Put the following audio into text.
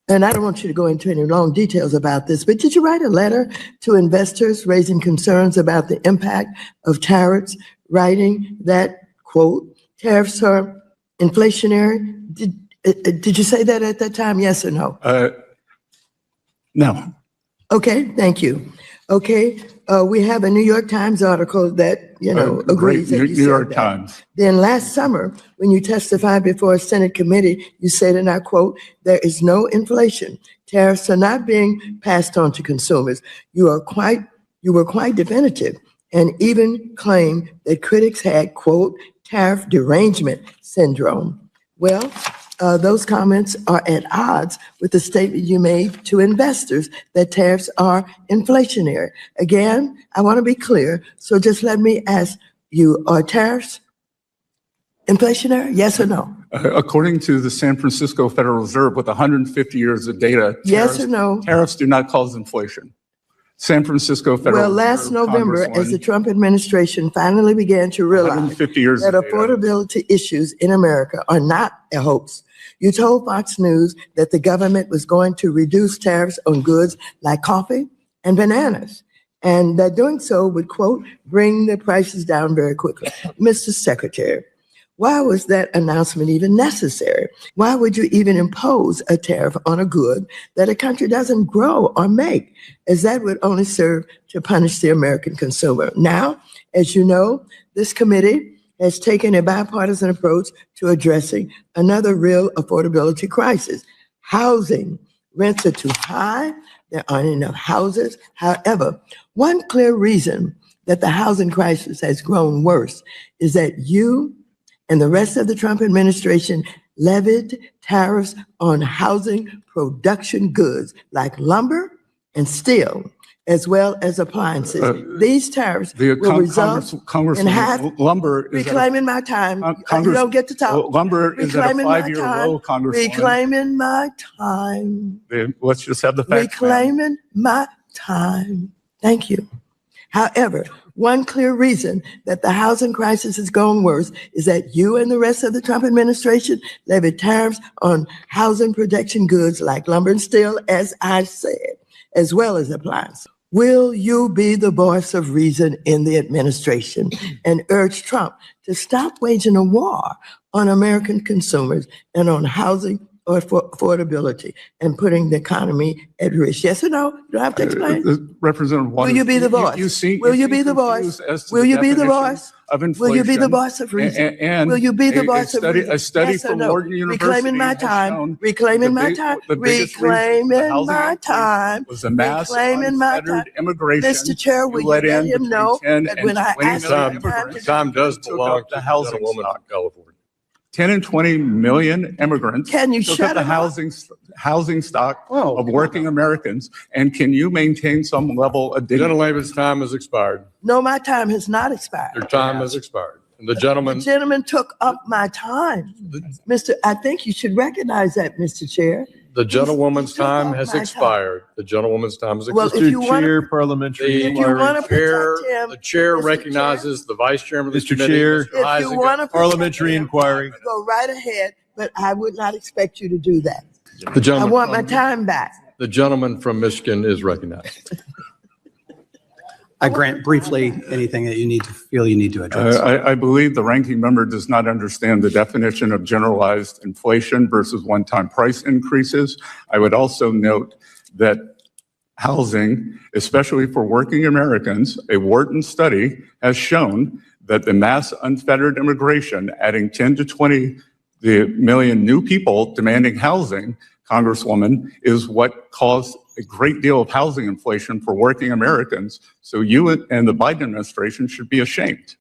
and I don't want you to go into any long details about this, but did you write a letter to investors raising concerns about the impact of tariffs, writing that, quote, tariffs are inflationary? Did you say that at that time, yes or no? No. Okay, thank you. Okay, we have a New York Times article that, agrees that you New said York that. Times. Then last summer, when you testified before a Senate committee, you said, and I quote, "There is no inflation. Tariffs are not being passed on to consumers." You were quite definitive and even claimed that critics had, quote, tariff derangement syndrome. Well, those comments are at odds with the statement you made to investors that tariffs are inflationary. Again, I want to be clear, so just let me ask you, are tariffs inflationary, yes or no? According to the San Francisco Federal Reserve, with 150 years of data, yes or no? Tariffs do not cause inflation. San Francisco Federal Reserve. Well, last November, as the Trump administration finally began to realize that affordability issues in America are not a hoax, you told Fox News that the government was going to reduce tariffs on goods like coffee and bananas, and that doing so would, quote, bring the prices down very quickly. Mr. Secretary, why was that announcement even necessary? Why would you even impose a tariff on a good that a country doesn't grow or make, as that would only serve to punish the American consumer? Now, as you know, this committee has taken a bipartisan approach to addressing another real affordability crisis. Housing. Rents are too high. There aren't enough houses. However, one clear reason that the housing crisis has grown worse is that you and the rest of the Trump administration levied tariffs on housing production goods like lumber and steel, as well as appliances. These tariffs will result in half. Lumber is reclaiming my time. You don't get to talk. Lumber is at a 5-year low, Congresswoman. Reclaiming my time. Let's just have the facts. Reclaiming my time. Thank you. However, one clear reason that the housing crisis has gone worse is that you and the rest of the Trump administration levied tariffs on housing production goods like lumber and steel, as I said, as well as appliances. Will you be the voice of reason in the administration and urge Trump to stop waging a war on American consumers and on housing or affordability and putting the economy at risk? Yes or no? You don't have to explain. Representative Waters, will you be the voice? Will you be the voice? Will you be the voice? Will you be the voice of reason? And will you be the voice of reason? A study yes from Morgan University reclaiming my time. Reclaiming my time. Reclaiming my time. Was a mass unfettered immigration. Mr. Chair, will you let him know that when I asked time does belong to the gentlewoman from California. 10 and 20 million immigrants can you took up the housing stock of working Americans, and can you maintain some level of dignity? Gentleman's time has expired. No, my time has not expired. Your time has expired. And the gentleman took up my time. I think you should recognize that, Mr. Chair. The gentlewoman's time has expired. The gentlewoman's time has expired. Well, if you want Chair, parliamentary the chair recognizes the vice chairman of the committee. Mr. Chair, if you want to parliamentary inquiry. Go right ahead, but I would not expect you to do that. The gentleman I want my time back. The gentleman from Michigan is recognized. I grant briefly anything that you feel you need to address. I believe the ranking member does not understand the definition of generalized inflation versus one-time price increases. I would also note that housing, especially for working Americans, a Wharton study has shown that the mass unfettered immigration, adding 10 to 20 million new people demanding housing, Congresswoman, is what caused a great deal of housing inflation for working Americans. So you and the Biden administration should be ashamed.